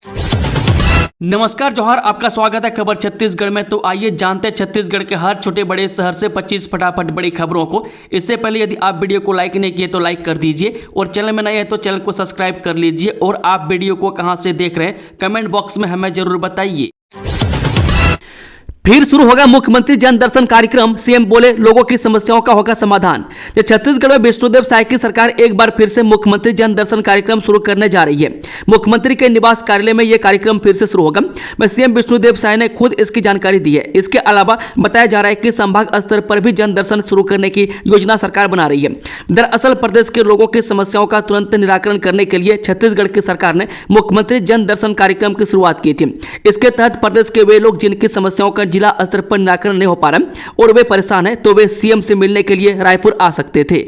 नमस्कार जोहार, आपका स्वागत है खबर छत्तीसगढ़ में। तो आइए जानते हैं छत्तीसगढ़ के हर छोटे बड़े शहर से 25 फटाफट बड़ी खबरों को। इससे पहले यदि आप वीडियो को लाइक नहीं किए तो लाइक कर दीजिए और चैनल में नए हैं तो चैनल को सब्सक्राइब कर लीजिए। और आप वीडियो को कहां से देख रहे हैं कमेंट बॉक्स में हमें जरूर बताइए। फिर शुरू होगा मुख्यमंत्री जन दर्शन कार्यक्रम, सीएम बोले लोगों की समस्याओं का होगा समाधान। छत्तीसगढ़ में विष्णुदेव साय की सरकार एक बार फिर से मुख्यमंत्री जन दर्शन कार्यक्रम शुरू करने जा रही है। मुख्यमंत्री के निवास कार्यालय में यह कार्यक्रम फिर से शुरू होगा। सीएम विष्णुदेव साय ने खुद इसकी जानकारी दी है। इसके अलावा बताया जा रहा है कि संभाग स्तर पर भी जन दर्शन शुरू करने की योजना सरकार बना रही है। दरअसल प्रदेश के लोगों की समस्याओं का तुरंत निराकरण करने के लिए छत्तीसगढ़ की सरकार ने मुख्यमंत्री जन दर्शन कार्यक्रम की शुरुआत की थी। इसके तहत प्रदेश के वे लोग जिनकी समस्याओं का जिला स्तर पर निराकरण नहीं हो पा रहा और वे परेशान हैं तो वे सीएम से मिलने के लिए रायपुर आ सकते थे।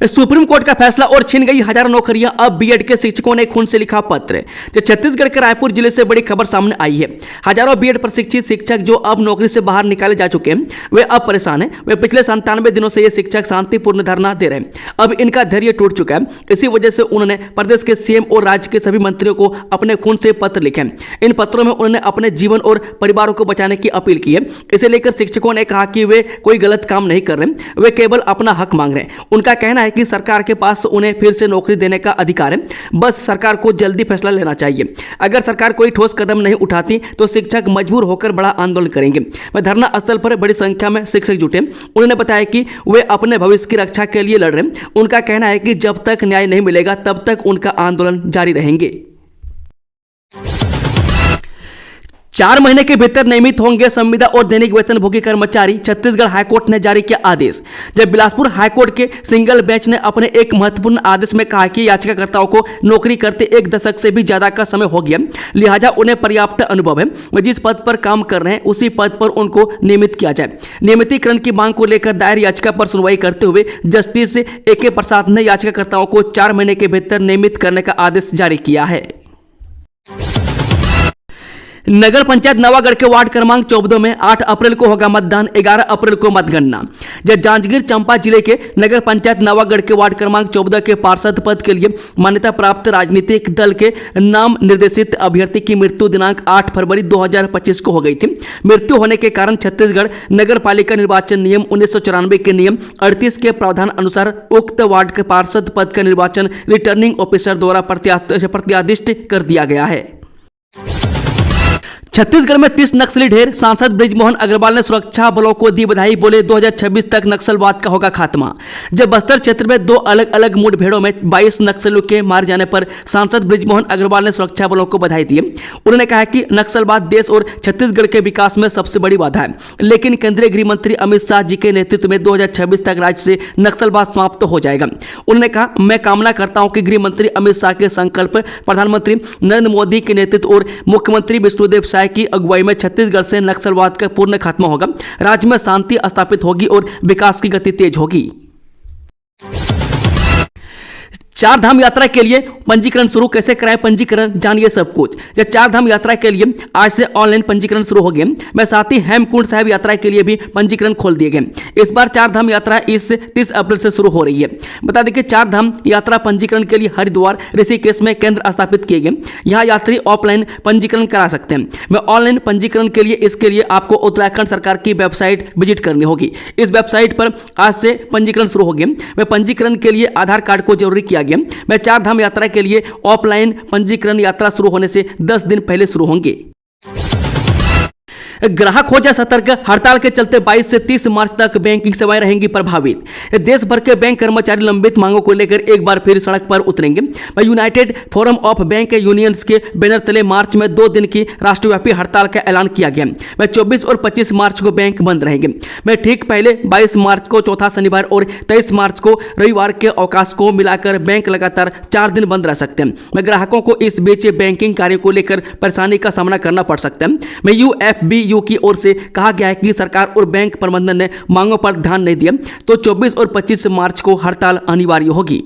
सुप्रीम कोर्ट का फैसला और छिन गई हजारों नौकरियां, अब बीएड के शिक्षकों ने खून से लिखा पत्र। छत्तीसगढ़ के रायपुर जिले से बड़ी खबर सामने आई है। हजारों बीएड प्रशिक्षित शिक्षक जो अब नौकरी से बाहर निकाले जा चुके हैं वे अब परेशान हैं। वे पिछले 97 दिनों से ये शिक्षक शांतिपूर्ण धरना दे रहे हैं। अब इनका धैर्य टूट चुका है। इसी वजह से उन्होंने प्रदेश के सीएम और राज्य के सभी मंत्रियों को अपने खून से पत्र लिखे। इन पत्रों में उन्होंने अपने जीवन और परिवारों को बचाने की अपील की है। इसे लेकर शिक्षकों ने कहा कि वे कोई गलत काम नहीं कर रहे, वे केवल अपना हक मांग रहे हैं। उनका कहना है कि सरकार के पास उन्हें फिर से नौकरी देने का अधिकार है, बस सरकार को जल्दी फैसला लेना चाहिए। अगर सरकार कोई ठोस कदम नहीं उठाती तो शिक्षक मजबूर होकर बड़ा आंदोलन करेंगे। वह धरना स्थल पर बड़ी संख्या में शिक्षक जुटे। उन्होंने बताया कि वे अपने भविष्य की रक्षा के लिए लड़ रहे हैं। उनका कहना है कि जब तक न्याय नहीं मिलेगा तब तक उनका आंदोलन जारी रहेंगे। 4 महीने के भीतर नियमित होंगे संविदा और दैनिक वेतनभोगी कर्मचारी, छत्तीसगढ़ हाईकोर्ट ने जारी किया आदेश। जब बिलासपुर हाईकोर्ट के सिंगल बेंच ने अपने एक महत्वपूर्ण आदेश में कहा कि याचिकाकर्ताओं को नौकरी करते 1 दशक से भी ज्यादा का समय हो गया, लिहाजा उन्हें पर्याप्त अनुभव है। वे जिस पद पर काम कर रहे हैं उसी पद पर उनको नियमित किया जाए। नियमितीकरण की मांग को लेकर दायर याचिका पर सुनवाई करते हुए जस्टिस AK प्रसाद ने याचिकाकर्ताओं को 4 महीने के भीतर नियमित करने का आदेश जारी किया है। नगर पंचायत नवागढ़ के वार्ड क्रमांक 14 में 8 अप्रैल को होगा मतदान, 11 अप्रैल को मतगणना। जब जांजगीर चांपा जिले के नगर पंचायत नवागढ़ के वार्ड क्रमांक 14 के पार्षद पद के लिए मान्यता प्राप्त राजनीतिक दल के नाम निर्देशित अभ्यर्थी की मृत्यु दिनांक 8 फरवरी 2025 को हो गई थी। मृत्यु होने के कारण छत्तीसगढ़ नगर पालिका निर्वाचन नियम 1994 के नियम 38 के प्रावधान अनुसार उक्त वार्ड के पार्षद पद का निर्वाचन रिटर्निंग ऑफिसर द्वारा प्रत्यादिष्ट कर दिया गया है। छत्तीसगढ़ में 30 नक्सली ढेर, सांसद बृजमोहन अग्रवाल ने सुरक्षा बलों को दी बधाई, बोले 2026 तक नक्सलवाद का होगा खात्मा। जब बस्तर क्षेत्र में 2 अलग अलग मुठभेड़ों में 22 नक्सलियों के मारे जाने पर सांसद बृजमोहन अग्रवाल ने सुरक्षा बलों को बधाई दी। उन्होंने कहा कि नक्सलवाद देश और छत्तीसगढ़ के विकास में सबसे बड़ी बाधा है, लेकिन केंद्रीय गृह मंत्री अमित शाह जी के नेतृत्व में 2026 तक राज्य से नक्सलवाद समाप्त हो जाएगा। उन्होंने कहा, मैं कामना करता हूं कि गृह मंत्री अमित शाह के संकल्प, प्रधानमंत्री नरेंद्र मोदी के नेतृत्व और मुख्यमंत्री विष्णुदेव साय की अगुवाई में छत्तीसगढ़ से नक्सलवाद का पूर्ण खात्मा होगा, राज्य में शांति स्थापित होगी और विकास की गति तेज होगी। 4 धाम यात्रा के लिए पंजीकरण शुरू, कैसे कराएं पंजीकरण, जानिए सब कुछ। जब 4 धाम यात्रा के लिए आज से ऑनलाइन पंजीकरण शुरू हो गए, मैं साथ ही हेमकुंड साहिब यात्रा के लिए भी पंजीकरण खोल दिए गए। इस बार 4 धाम यात्रा इस 30 अप्रैल से शुरू हो रही है। बता दें कि 4 धाम यात्रा पंजीकरण के लिए हरिद्वार, ऋषिकेश में केंद्र स्थापित किए गए। यहाँ यात्री ऑफलाइन पंजीकरण करा सकते हैं। मैं ऑनलाइन पंजीकरण के लिए इसके लिए आपको उत्तराखंड सरकार की वेबसाइट विजिट करनी होगी। इस वेबसाइट पर आज से पंजीकरण शुरू हो गए। मैं पंजीकरण के लिए आधार कार्ड को जरूरी किया गया। मैं 4 धाम यात्रा के लिए ऑफलाइन पंजीकरण यात्रा शुरू होने से 10 दिन पहले शुरू होंगे। ग्राहक हो जाए सतर्क, हड़ताल के चलते 22 से 30 मार्च तक बैंकिंग सेवाएं रहेंगी प्रभावित। देश भर के बैंक कर्मचारी लंबित मांगों को लेकर एक बार फिर सड़क पर उतरेंगे। United forum of bank unions के बैनर तले मार्च में 2 दिन की राष्ट्रव्यापी हड़ताल का ऐलान किया गया। 24 और 25 मार्च को बैंक बंद रहेंगे। मैं ठीक पहले 22 मार्च को चौथा शनिवार और 23 मार्च को रविवार के अवकाश को मिलाकर बैंक लगातार 4 दिन बंद रह सकते हैं। मैं ग्राहकों को इस बीच बैंकिंग कार्य को लेकर परेशानी का सामना करना पड़ सकता है। मैं UFBU की ओर से कहा गया है कि सरकार और बैंक प्रबंधन ने मांगों पर ध्यान नहीं दिया तो 24 और 25 मार्च को हड़ताल अनिवार्य होगी।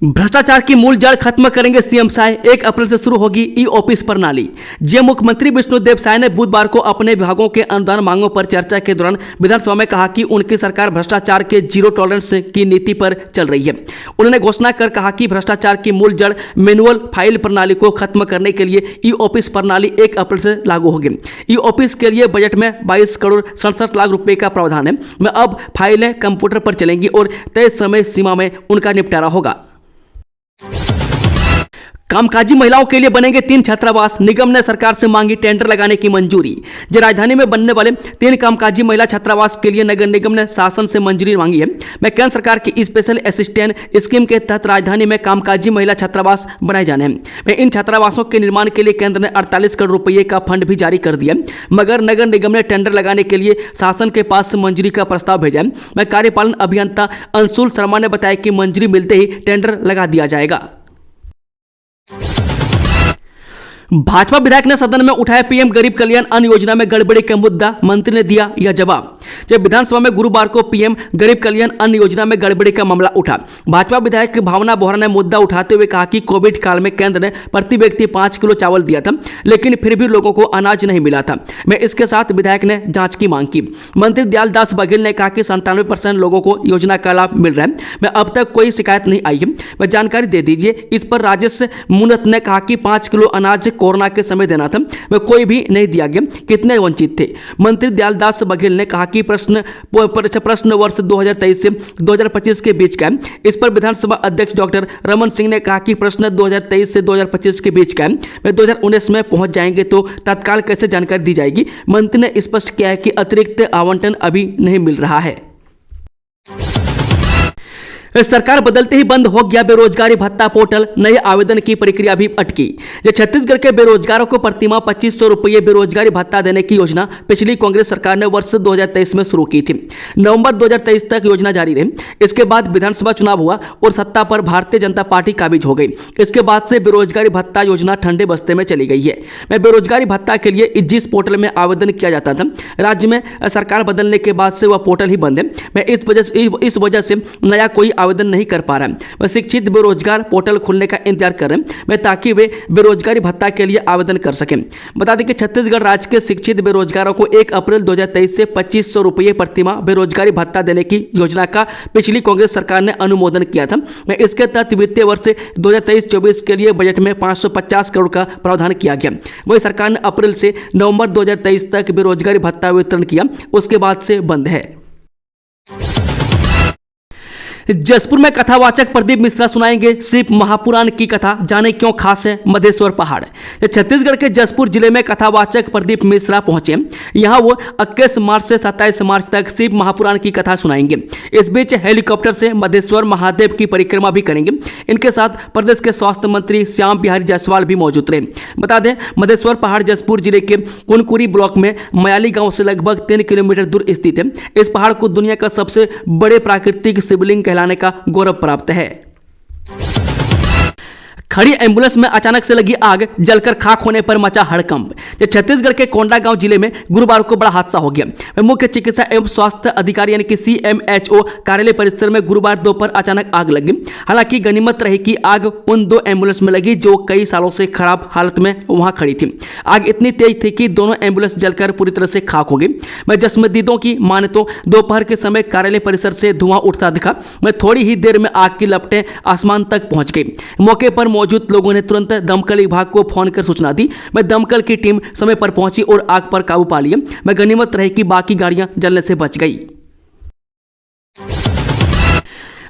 भ्रष्टाचार की मूल जड़ खत्म करेंगे सीएम साय। 1 अप्रैल से शुरू होगी ई ऑफिस प्रणाली। जेएम मुख्यमंत्री विष्णुदेव साय ने बुधवार को अपने विभागों के अनुदान मांगों पर चर्चा के दौरान विधानसभा में कहा कि उनकी सरकार भ्रष्टाचार के जीरो टॉलरेंस की नीति पर चल रही है। उन्होंने घोषणा कर कहा कि भ्रष्टाचार की मूल जड़ मैनुअल फाइल प्रणाली को खत्म करने के लिए ई ऑफिस प्रणाली 1 अप्रैल से लागू होगी। ई ऑफिस के लिए बजट में 22 करोड़ 67 लाख रुपए का प्रावधान है। में अब फाइलें कंप्यूटर पर चलेंगी और तय समय सीमा में उनका निपटारा होगा। कामकाजी महिलाओं के लिए बनेंगे 3 छात्रावास। निगम ने सरकार से मांगी टेंडर लगाने की मंजूरी। जो राजधानी में बनने वाले 3 कामकाजी महिला छात्रावास के लिए नगर निगम ने शासन से मंजूरी मांगी है। मैं केंद्र सरकार की स्पेशल असिस्टेंट स्कीम के तहत राजधानी में कामकाजी महिला छात्रावास बनाए जाने हैं। मैं इन छात्रावासों के निर्माण के लिए केंद्र ने 48 करोड़ रुपये का फंड भी जारी कर दिया, मगर नगर निगम ने टेंडर लगाने के लिए शासन के पास मंजूरी का प्रस्ताव भेजा है। मैं कार्यपालन अभियंता अंशुल शर्मा ने बताया कि मंजूरी मिलते ही टेंडर लगा दिया जाएगा। भाजपा विधायक ने सदन में उठाया पीएम गरीब कल्याण अन्न योजना में गड़बड़ी का मुद्दा। मंत्री ने दिया यह जवाब। जब विधानसभा में गुरुवार को पीएम गरीब कल्याण अन्न योजना में गड़बड़ी का मामला उठा, भाजपा विधायक भावना बोहरा ने मुद्दा उठाते हुए कहा कि कोविड काल में केंद्र ने प्रति व्यक्ति 5 किलो चावल दिया था, लेकिन फिर भी लोगों को अनाज नहीं मिला था। मैं इसके साथ विधायक ने जांच की मांग की। मंत्री दयालदास बघेल ने कहा कि 97% लोगों को योजना का लाभ मिल रहा है। मैं अब तक कोई शिकायत नहीं आई है। मैं जानकारी दे दीजिए। इस पर राजेश मुनत ने कहा कि 5 किलो अनाज कोरोना के समय देना था, वह कोई भी नहीं दिया गया। कितने वंचित थे? मंत्री दयालदास बघेल ने कहा कि प्रश्न वर्ष 2023 से 2025 के बीच का है। इस पर विधानसभा अध्यक्ष डॉक्टर रमन सिंह ने कहा कि प्रश्न 2023 से 2025 के बीच का है। वे 2019 में पहुंच जाएंगे तो तत्काल कैसे जानकारी दी जाएगी? मंत्री ने स्पष्ट किया है कि अतिरिक्त आवंटन अभी नहीं मिल रहा है। सरकार बदलते ही बंद हो गया बेरोजगारी भत्ता पोर्टल। नए आवेदन की प्रक्रिया भी अटकी। जो छत्तीसगढ़ के बेरोजगारों को प्रतिमाह 2500 रुपये बेरोजगारी भत्ता देने की योजना पिछली कांग्रेस सरकार ने वर्ष 2023 में शुरू की थी। नवंबर 2023 तक योजना जारी रही। इसके बाद विधानसभा चुनाव हुआ और सत्ता पर भारतीय जनता पार्टी काबिज हो गई। इसके बाद से बेरोजगारी भत्ता योजना ठंडे बस्ते में चली गई है। मैं बेरोजगारी भत्ता के लिए जिस पोर्टल में आवेदन किया जाता था, राज्य में सरकार बदलने के बाद से वह पोर्टल ही बंद है। मैं इस वजह से नया कोई आवेदन नहीं कर पा रहा है। वह शिक्षित बेरोजगार पोर्टल खुलने का इंतजार कर रहे हैं, मैं ताकि वे बेरोजगारी भत्ता के लिए आवेदन कर सकें। बता दें कि छत्तीसगढ़ राज्य के शिक्षित बेरोजगारों को 1 अप्रैल 2023 से 2500 रुपये प्रतिमाह बेरोजगारी भत्ता देने की योजना का पिछली कांग्रेस सरकार ने अनुमोदन किया था। मैं इसके तहत वित्तीय वर्ष 2023-24 के लिए बजट में 550 करोड़ का प्रावधान किया गया। वही सरकार ने अप्रैल से नवंबर 2023 तक बेरोजगारी भत्ता वितरण किया, उसके बाद से बंद है। जसपुर में कथावाचक प्रदीप मिश्रा सुनाएंगे शिव महापुराण की कथा। जाने क्यों खास है मधेश्वर पहाड़। छत्तीसगढ़ के जसपुर जिले में कथावाचक प्रदीप मिश्रा पहुंचे। यहां वो 21 मार्च से 27 मार्च तक शिव महापुराण की कथा सुनाएंगे। इस बीच हेलीकॉप्टर से मधेश्वर महादेव की परिक्रमा भी करेंगे। इनके साथ प्रदेश के स्वास्थ्य मंत्री श्याम बिहारी जायसवाल भी मौजूद रहे। बता दें, मधेश्वर पहाड़ जसपुर जिले के कुनकुरी ब्लॉक में मयाली गांव से लगभग 3 किलोमीटर दूर स्थित है। इस पहाड़ को दुनिया का सबसे बड़े प्राकृतिक शिवलिंग कहलाने का गौरव प्राप्त है। खड़ी एम्बुलेंस में अचानक से लगी आग, जलकर खाक होने पर मचा हड़कंप। छत्तीसगढ़ के कोंडागांव जिले में गुरुवार को बड़ा हादसा हो गया। मुख्य चिकित्सा एवं स्वास्थ्य अधिकारी यानी कि CMHO कार्यालय परिसर में गुरुवार दोपहर अचानक आग लगी। हालांकि गनीमत रही कि आग उन 2 एम्बुलेंस में लगी जो कई सालों से खराब हालत में वहां खड़ी थी। आग इतनी तेज थी कि दोनों एम्बुलेंस जलकर पूरी तरह से खाक हो गई। मैं जसमदीदों की माने तो दोपहर के समय कार्यालय परिसर से धुआं उठता दिखा। मैं थोड़ी ही देर में आग की लपटें आसमान तक पहुंच गई। मौके पर मौजूद लोगों ने तुरंत दमकल विभाग को फोन कर सूचना दी। मैं दमकल की टीम समय पर पहुंची और आग पर काबू पा लिया। मैं गनीमत रही कि बाकी गाड़ियां जलने से बच गई।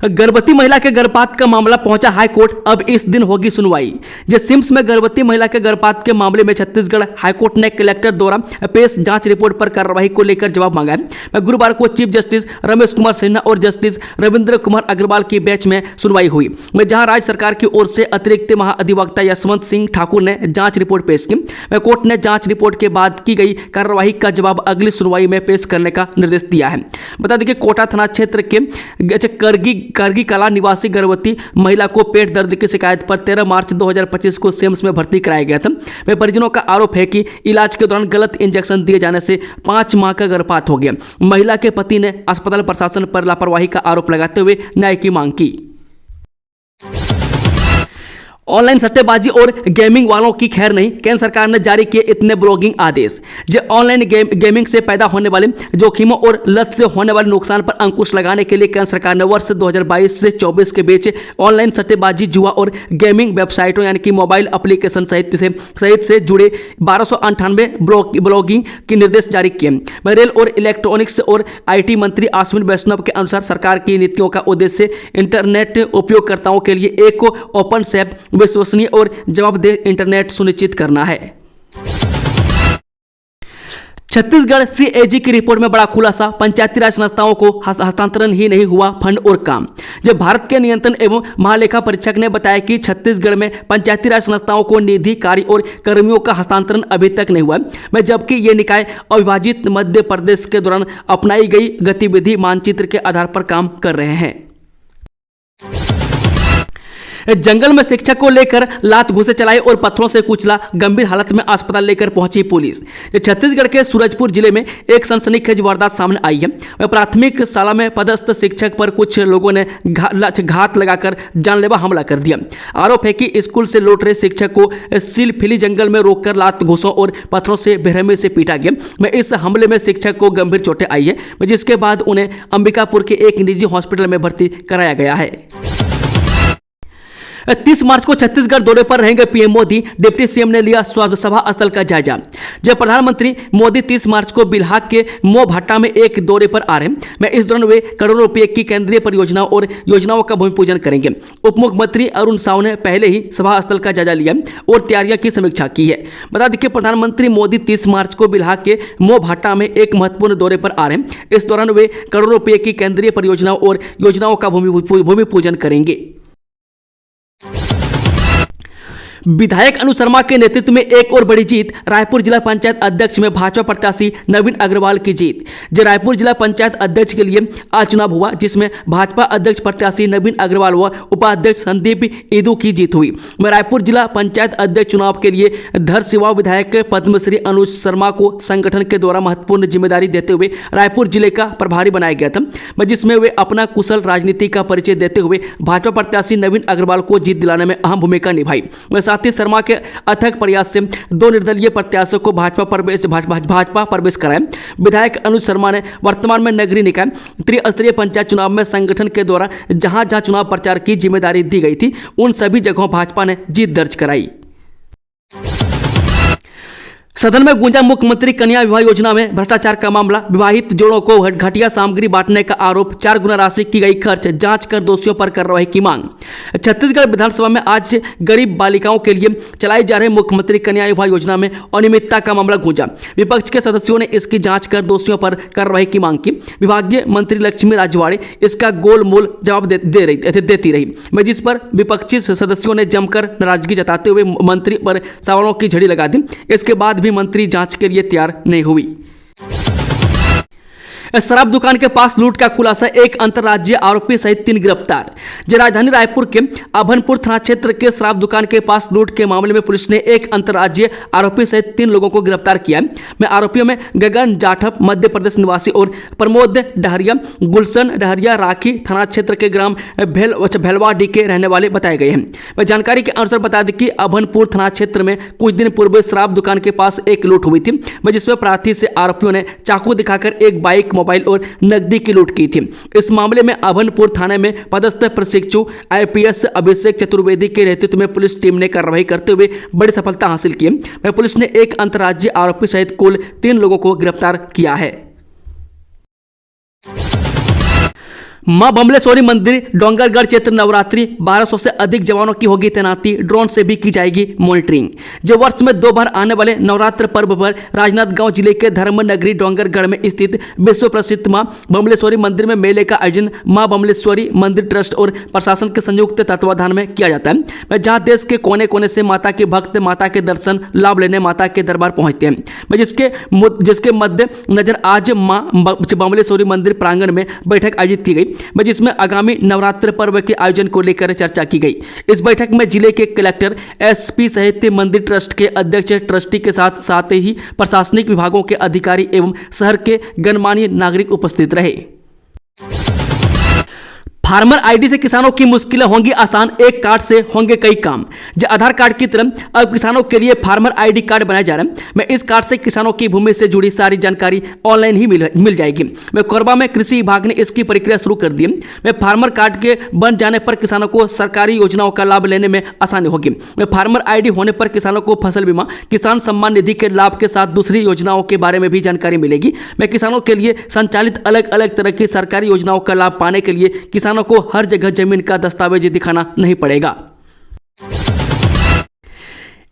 गर्भवती महिला के गर्भपात का मामला पहुंचा हाई कोर्ट। अब इस दिन होगी सुनवाई। जिस सिम्स में गर्भवती महिला के गर्भपात के मामले में छत्तीसगढ़ हाईकोर्ट ने कलेक्टर द्वारा पेश जांच रिपोर्ट पर कार्रवाई को लेकर जवाब मांगा है। गुरुवार को चीफ जस्टिस रमेश कुमार सिन्हा और जस्टिस रविंद्र कुमार अग्रवाल की बेंच में सुनवाई हुई। जहां राज्य सरकार की ओर से अतिरिक्त महाअधिवक्ता यशवंत सिंह ठाकुर ने जांच रिपोर्ट पेश की। कोर्ट ने जांच रिपोर्ट के बाद की गई कार्रवाई का जवाब अगली सुनवाई में पेश करने का निर्देश दिया है। बता दें कि कोटा थाना क्षेत्र के करगी कला निवासी गर्भवती महिला को पेट दर्द की शिकायत पर 13 मार्च 2025 को सिम्स में भर्ती कराया गया था। वे परिजनों का आरोप है कि इलाज के दौरान गलत इंजेक्शन दिए जाने से 5 माह का गर्भपात हो गया। महिला के पति ने अस्पताल प्रशासन पर लापरवाही का आरोप लगाते हुए न्याय की मांग की। ऑनलाइन सट्टेबाजी और गेमिंग वालों की खैर नहीं, केंद्र सरकार ने जारी किए इतने ब्लॉगिंग आदेश। जो ऑनलाइन गेमिंग से पैदा होने वाले जोखिमों और लत से होने वाले नुकसान पर अंकुश लगाने के लिए केंद्र सरकार ने वर्ष 2022 से 24 के बीच ऑनलाइन सट्टेबाजी, जुआ और गेमिंग वेबसाइटों यानी कि मोबाइल एप्लीकेशन सहित से जुड़े 1298 ब्लॉगिंग के निर्देश जारी किए। रेल और इलेक्ट्रॉनिक्स और IT मंत्री अश्विन वैष्णव के अनुसार सरकार की नीतियों का उद्देश्य इंटरनेट उपयोगकर्ताओं के लिए एक ओपन सेफ, विश्वसनीय और जवाबदेह इंटरनेट सुनिश्चित करना है। छत्तीसगढ़ CAG की रिपोर्ट में बड़ा खुलासा, पंचायती राज संस्थाओं को हस्तांतरण ही नहीं हुआ फंड और काम। जब भारत के नियंत्रण एवं महालेखा परीक्षक ने बताया कि छत्तीसगढ़ में पंचायती राज संस्थाओं को निधि, कार्य और कर्मियों का हस्तांतरण अभी तक नहीं हुआ है, जबकि ये निकाय अविभाजित मध्य प्रदेश के दौरान अपनाई गई गतिविधि मानचित्र के आधार पर काम कर रहे हैं। जंगल में शिक्षक को लेकर लात घुसे चलाए और पत्थरों से कुचला, गंभीर हालत में अस्पताल लेकर पहुंची पुलिस। छत्तीसगढ़ के सूरजपुर जिले में एक सनसनीखेज वारदात सामने आई है। प्राथमिक शाला में पदस्थ शिक्षक पर कुछ लोगों ने घात लगाकर जानलेवा हमला कर दिया। आरोप है कि स्कूल से लौट रहे शिक्षक को सिलफिली जंगल में रोककर लात घुसों और पत्थरों से बेरहमी से पीटा गया। इस हमले में शिक्षक को गंभीर चोटें आई है, जिसके बाद उन्हें अंबिकापुर के एक निजी हॉस्पिटल में भर्ती कराया गया है। 30 मार्च को छत्तीसगढ़ दौरे पर रहेंगे पीएम मोदी, डिप्टी सीएम ने लिया सभा स्थल का जायजा। जब प्रधानमंत्री मोदी 30 मार्च को बिल्हाक के मोहभट्टा में एक दौरे पर आ रहे हैं, इस दौरान वे करोड़ों रुपए की केंद्रीय परियोजनाओं और योजनाओं का भूमि पूजन करेंगे। उप मुख्यमंत्री अरुण साव ने पहले ही सभा स्थल का जायजा लिया और तैयारियों की समीक्षा की है। बता दें कि प्रधानमंत्री मोदी 30 मार्च को बिल्हाक के मोहभट्टा में एक महत्वपूर्ण दौरे पर आ रहे हैं। इस दौरान वे करोड़ों रुपए की केंद्रीय परियोजनाओं और योजनाओं का भूमि पूजन करेंगे। विधायक अनु शर्मा के नेतृत्व में एक और बड़ी जीत, रायपुर जिला पंचायत अध्यक्ष में भाजपा प्रत्याशी नवीन अग्रवाल की जीत। जो रायपुर जिला पंचायत अध्यक्ष के लिए आज चुनाव हुआ, जिसमें भाजपा अध्यक्ष प्रत्याशी नवीन अग्रवाल व उपाध्यक्ष संदीप ईदू की जीत हुई। रायपुर जिला पंचायत अध्यक्ष चुनाव के लिए धरसींवा विधायक पद्मश्री अनु शर्मा को संगठन के द्वारा महत्वपूर्ण जिम्मेदारी देते हुए रायपुर जिले का प्रभारी बनाया गया था, जिसमें वे अपना कुशल राजनीति का परिचय देते हुए भाजपा प्रत्याशी नवीन अग्रवाल को जीत दिलाने में अहम भूमिका निभाई। साथ ही शर्मा के अथक प्रयास से 2 निर्दलीय प्रत्याशियों को भाजपा प्रवेश कराया। विधायक अनुज शर्मा ने वर्तमान में नगरीय निकाय त्रिस्तरीय पंचायत चुनाव में संगठन के द्वारा जहां जहां चुनाव प्रचार की जिम्मेदारी दी गई थी, उन सभी जगहों भाजपा ने जीत दर्ज कराई। सदन में गूंजा मुख्यमंत्री कन्या विवाह योजना में भ्रष्टाचार का मामला, विवाहित जोड़ों को घटिया सामग्री बांटने का आरोप, 4 गुना राशि की गई खर्च, जांच कर दोषियों पर कार्रवाई की मांग। छत्तीसगढ़ विधानसभा में आज गरीब बालिकाओं के लिए चलाई जा रही मुख्यमंत्री कन्या विवाह योजना में अनियमितता का मामला गूंजा। विपक्ष के सदस्यों ने इसकी जांच कर दोषियों पर कार्रवाई की मांग की। विभागीय मंत्री लक्ष्मी राजवाड़े इसका गोलमोल जवाब देती रही, जिस पर विपक्षी सदस्यों ने जमकर नाराजगी जताते हुए मंत्री पर सवालों की झड़ी लगा दी। इसके बाद भी मंत्री जांच के लिए तैयार नहीं हुई। शराब दुकान के पास लूट का खुलासा, एक अंतर्राज्यीय आरोपी सहित 3 गिरफ्तार। राजधानी रायपुर के अभनपुर थाना क्षेत्र के शराब दुकान के पास लूट के मामले में पुलिस ने एक अंतर्राज्यीय आरोपी सहित 3 लोगों को गिरफ्तार किया है। आरोपियों में गगन जाठव मध्य प्रदेश निवासी और प्रमोद डहरिया, गुलशन डहरिया राखी थाना क्षेत्र के ग्राम भेलवाडी के रहने वाले बताए गए हैं। जानकारी के अनुसार बता दें कि अभनपुर थाना क्षेत्र में कुछ दिन पूर्व शराब दुकान के पास एक लूट हुई थी, जिसमें प्रार्थी से आरोपियों ने चाकू दिखाकर एक बाइक, मोबाइल और नकदी की लूट की थी। इस मामले में अभनपुर थाने में पदस्थ प्रशिक्षु IPS अभिषेक चतुर्वेदी के नेतृत्व में पुलिस टीम ने कार्रवाई करते हुए बड़ी सफलता हासिल की। पुलिस ने एक अंतर्राज्यीय आरोपी सहित कुल 3 लोगों को गिरफ्तार किया है। मां बमलेश्वरी मंदिर डोंगरगढ़ क्षेत्र नवरात्रि, 1200 से अधिक जवानों की होगी तैनाती, ड्रोन से भी की जाएगी मॉनिटरिंग। जो वर्ष में 2 बार आने वाले नवरात्र पर्व पर राजनांदगांव जिले के धर्म नगरी डोंगरगढ़ में स्थित विश्व प्रसिद्ध मां बमलेश्वरी मंदिर में मेले का आयोजन मां बमलेश्वरी मंदिर ट्रस्ट और प्रशासन के संयुक्त तत्वाधान में किया जाता है, जहां देश के कोने कोने से माता के भक्त माता के दर्शन लाभ लेने माता के दरबार पहुंचते हैं। जिसके मध्य नजर आज मां बमलेश्वरी मंदिर प्रांगण में बैठक आयोजित की गई, जिसमें आगामी नवरात्र पर्व के आयोजन को लेकर चर्चा की गई। इस बैठक में जिले के कलेक्टर SP सहित मंदिर ट्रस्ट के अध्यक्ष ट्रस्टी के साथ ही प्रशासनिक विभागों के अधिकारी एवं शहर के गणमान्य नागरिक उपस्थित रहे। फार्मर आईडी से किसानों की मुश्किलें होंगी आसान, एक कार्ड से होंगे कई काम। जो आधार कार्ड की तरह अब किसानों के लिए फार्मर आईडी कार्ड बनाया जा रहा है। मैं इस कार्ड से किसानों की भूमि से जुड़ी सारी जानकारी ऑनलाइन ही मिल जाएगी। मैं कोरबा में कृषि विभाग ने इसकी प्रक्रिया शुरू कर दी है। मैं फार्मर कार्ड के बन जाने पर किसानों को सरकारी योजनाओं का लाभ लेने में आसानी होगी। मैं फार्मर आईडी होने पर किसानों को फसल बीमा, किसान सम्मान निधि के लाभ के साथ दूसरी योजनाओं के बारे में भी जानकारी मिलेगी। मैं किसानों के लिए संचालित अलग अलग तरह की सरकारी योजनाओं का लाभ पाने के लिए किसानों को हर जगह जमीन का दस्तावेज दिखाना नहीं पड़ेगा।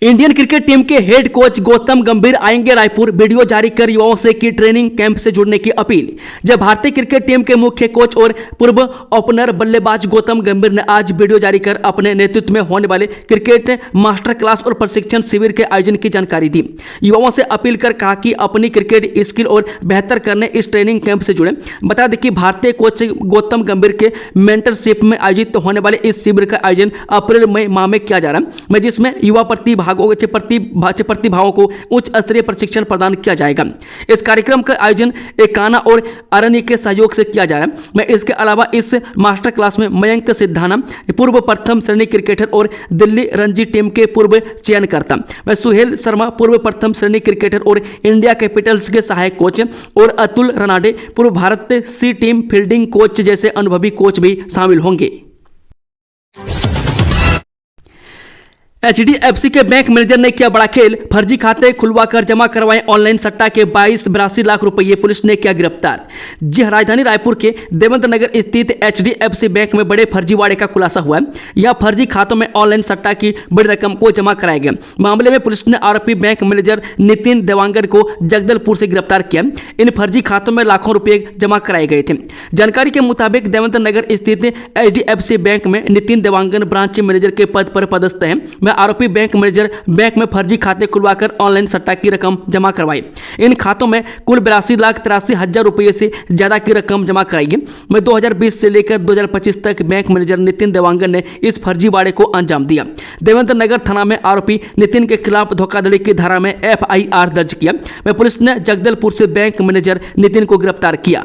इंडियन क्रिकेट टीम के हेड कोच गौतम गंभीर आएंगे रायपुर, वीडियो जारी कर युवाओं से की ट्रेनिंग कैंप से जुड़ने की अपील। जब भारतीय क्रिकेट टीम के मुख्य कोच और पूर्व ओपनर बल्लेबाज गौतम गंभीर ने आज वीडियो जारी कर अपने नेतृत्व में होने वाले क्रिकेट मास्टर क्लास और प्रशिक्षण शिविर के आयोजन की जानकारी दी। युवाओं से अपील कर कहा कि अपनी क्रिकेट स्किल और बेहतर करने इस ट्रेनिंग कैंप से जुड़े। बता दें कि भारतीय कोच गौतम गंभीर के मेंटरशिप में आयोजित होने वाले इस शिविर का आयोजन अप्रैल मई माह में किया जा रहा है, जिसमें युवा प्रतिभाओं को उच्च स्तरीय प्रशिक्षण प्रदान किया जाएगा। इस कार्यक्रम का आयोजन एकाना और अरण्य के सहयोग से किया जा रहा है। मैं इसके अलावा इस मास्टर क्लास में मयंक सिद्धाना, पूर्व प्रथम श्रेणी क्रिकेटर और दिल्ली रणजी टीम के पूर्व चयनकर्ता, मैं सुहेल शर्मा, पूर्व प्रथम श्रेणी क्रिकेटर और इंडिया कैपिटल्स के सहायक कोच, और अतुल रनाडे, पूर्व भारत सी टीम फील्डिंग कोच जैसे अनुभवी कोच भी शामिल होंगे। HDFC के बैंक मैनेजर ने किया बड़ा खेल, फर्जी खाते खुलवाकर जमा करवाए ऑनलाइन सट्टा के 82 लाख रुपए, पुलिस ने किया गिरफ्तार। जी राजधानी रायपुर के देवेंद्र नगर स्थित HDFC बैंक में बड़े फर्जीवाड़े का खुलासा हुआ है। यह फर्जी खातों में ऑनलाइन सट्टा की बड़ी रकम को जमा कराया गया। मामले में पुलिस ने आरोपी बैंक मैनेजर नितिन देवांगन को जगदलपुर से गिरफ्तार किया। इन फर्जी खातों में लाखों रुपए जमा कराए गए थे। जानकारी के मुताबिक देवेंद्र नगर स्थित HDFC बैंक में नितिन देवांगन ब्रांच मैनेजर के पद पर पदस्थ है। आरोपी बैंक मैनेजर बैंक में फर्जी खाते खुलवाकर ऑनलाइन सट्टा की रकम जमा करवाई। इन खातों में कुल 82,83,000 रुपये से ज्यादा की रकम जमा कराई गई। में 2020 से लेकर 2025 तक बैंक मैनेजर नितिन देवांगन ने इस फर्जीवाड़े को अंजाम दिया। देवेंद्र नगर थाना में आरोपी नितिन के खिलाफ धोखाधड़ी की धारा में FIR दर्ज किया। में पुलिस ने जगदलपुर से बैंक मैनेजर नितिन को गिरफ्तार किया।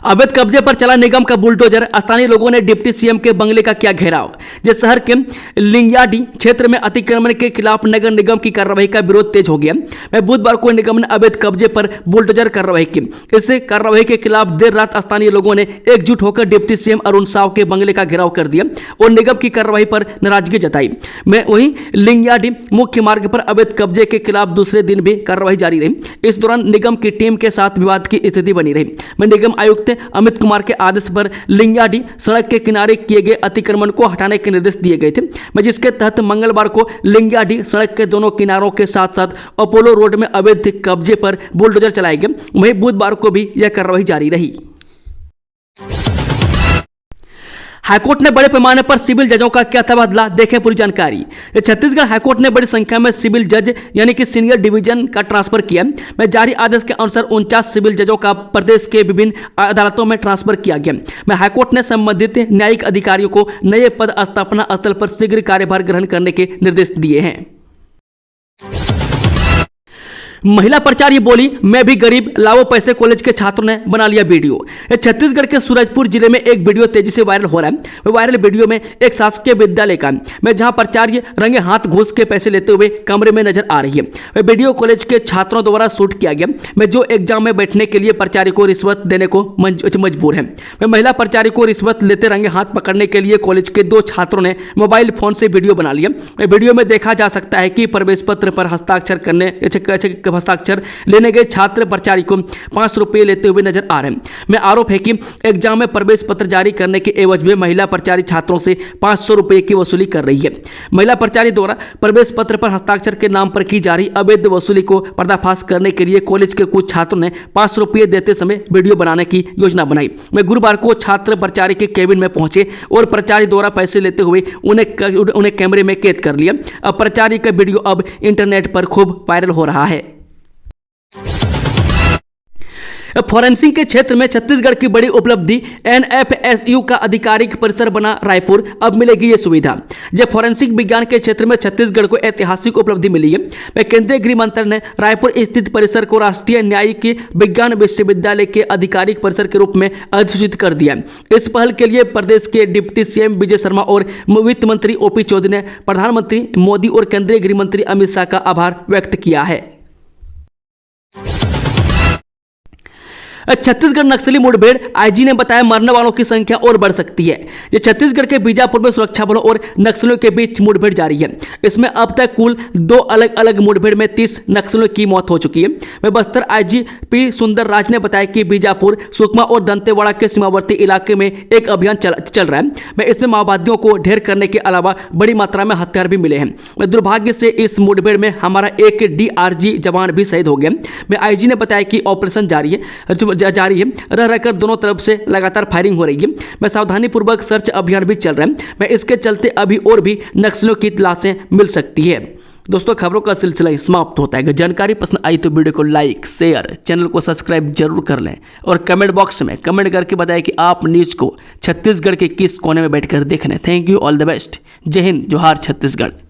अवैध कब्जे पर चला निगम का बुलडोजर, स्थानीय लोगों ने डिप्टी सीएम के बंगले का किया घेराव। जिस शहर के लिंगियाडी क्षेत्र में अतिक्रमण के खिलाफ नगर निगम की कार्रवाई का विरोध तेज हो गया। मैं बुधवार को निगम ने अवैध कब्जे पर बुलडोजर कार्रवाई की। इस कार्रवाई के खिलाफ देर रात स्थानीय लोगों ने एकजुट होकर डिप्टी सीएम अरुण साव के बंगले का घेराव कर दिया और निगम की कार्रवाई पर नाराजगी जताई। मैं वहीं लिंगियाडी मुख्य मार्ग पर अवैध कब्जे के खिलाफ दूसरे दिन भी कार्रवाई जारी रही। इस दौरान निगम की टीम के साथ विवाद की स्थिति बनी रही। मैं निगम आयुक्त अमित कुमार के आदेश पर लिंगियाडी सड़क के किनारे किए गए अतिक्रमण को हटाने के निर्देश दिए गए थे, जिसके तहत मंगलवार को लिंगियाडी सड़क के दोनों किनारों के साथ साथ अपोलो रोड में अवैध कब्जे पर बुलडोजर चलाए गए। वहीं बुधवार को भी यह कार्रवाई जारी रही। हाईकोर्ट ने बड़े पैमाने पर सिविल जजों का किया तबादला, देखें पूरी जानकारी। छत्तीसगढ़ हाईकोर्ट ने बड़ी संख्या में सिविल जज यानी कि सीनियर डिवीजन का ट्रांसफर किया। में जारी आदेश के अनुसार 49 सिविल जजों का प्रदेश के विभिन्न अदालतों में ट्रांसफर किया गया। में हाईकोर्ट ने संबंधित न्यायिक अधिकारियों को नए पद स्थापना स्थल पर शीघ्र कार्यभार ग्रहण करने के निर्देश दिए हैं। महिला प्राचार्य बोली, मैं भी गरीब, लाओ पैसे, कॉलेज के छात्रों ने बना लिया वीडियो। छत्तीसगढ़ के सूरजपुर जिले में एक वीडियो तेजी से वायरल हो रहा है। वायरल वीडियो में एक शासकीय विद्यालय का में जहां प्राचार्य रंगे हाथ घूस के पैसे लेते हुए कमरे में नजर आ रही है। वह वीडियो कॉलेज के छात्रों द्वारा शूट किया गया, में जो एग्जाम में बैठने के लिए प्राचार्य को रिश्वत देने को मजबूर है। वह महिला प्राचार्य को रिश्वत लेते रंगे हाथ पकड़ने के लिए कॉलेज के 2 छात्रों ने मोबाइल फोन से वीडियो बना लिया। वीडियो में देखा जा सकता है कि प्रवेश पत्र पर हस्ताक्षर लेने गए छात्र प्राचार्य को 500 रुपये लेते हुए नजर आ रहे हैं। में आरोप है कि एग्जाम में प्रवेश पत्र जारी करने के एवज में महिला प्राचार्य छात्रों से 500 रुपये की वसूली कर रही है। महिला प्राचार्य द्वारा प्रवेश पत्र पर हस्ताक्षर के नाम पर की जा रही अवैध वसूली को पर्दाफाश करने के लिए कॉलेज के कुछ छात्रों ने 500 रुपये देते समय वीडियो बनाने की योजना बनाई। में गुरुवार को छात्र प्राचार्य के केबिन में पहुंचे और प्राचार्य द्वारा पैसे लेते हुए उन्हें कैमरे में कैद कर लिया। अब प्राचार्य का वीडियो अब इंटरनेट पर खूब वायरल हो रहा है। फॉरेंसिक के क्षेत्र में छत्तीसगढ़ की बड़ी उपलब्धि, एनएफएसयू का आधिकारिक परिसर बना रायपुर, अब मिलेगी ये सुविधा। जब फॉरेंसिक विज्ञान के क्षेत्र में छत्तीसगढ़ को ऐतिहासिक उपलब्धि मिली है, मैं केंद्रीय गृह मंत्रालय ने रायपुर स्थित परिसर को राष्ट्रीय न्यायिक विज्ञान विश्वविद्यालय के आधिकारिक परिसर के रूप में अधिसूचित कर दिया। इस पहल के लिए प्रदेश के डिप्टी सीएम विजय शर्मा और वित्त मंत्री ओपी चौधरी ने प्रधानमंत्री मोदी और केंद्रीय गृह मंत्री अमित शाह का आभार व्यक्त किया है। छत्तीसगढ़ नक्सली मुठभेड़, आईजी ने बताया मरने वालों की संख्या और बढ़ सकती है। ये छत्तीसगढ़ के बीजापुर में सुरक्षा बलों और नक्सलियों के बीच मुठभेड़ जारी है। इसमें अब तक कुल 2 अलग अलग मुठभेड़ में 30 नक्सलियों की मौत हो चुकी है। वह बस्तर आईजीपी सुंदर राज ने बताया कि बीजापुर, सुकमा और दंतेवाड़ा के सीमावर्ती इलाके में एक अभियान चल रहा है। मैं इसमें माओवादियों को ढेर करने के अलावा बड़ी मात्रा में हथियार भी मिले हैं। मैं दुर्भाग्य से इस मुठभेड़ में हमारा एक डीआरजी जवान भी शहीद हो गया। मैं आईजी ने बताया कि ऑपरेशन जारी है, रह रहकर दोनों तरफ से लगातार फायरिंग हो रही है। मैं सावधानी पूर्वक सर्च अभियान भी चल रहा है। मैं इसके चलते अभी और भी नक्सलियों की तलाशें मिल सकती है। दोस्तों, खबरों का सिलसिला समाप्त होता है। अगर जानकारी पसंद आई तो वीडियो को लाइक, शेयर, चैनल को सब्सक्राइब जरूर कर लें और कमेंट बॉक्स में कमेंट करके बताएं कि आप न्यूज़ को छत्तीसगढ़ के किस कोने में बैठकर देख रहे हैं। Thank you, all the best. जय हिंद, जोहार छत्तीसगढ़।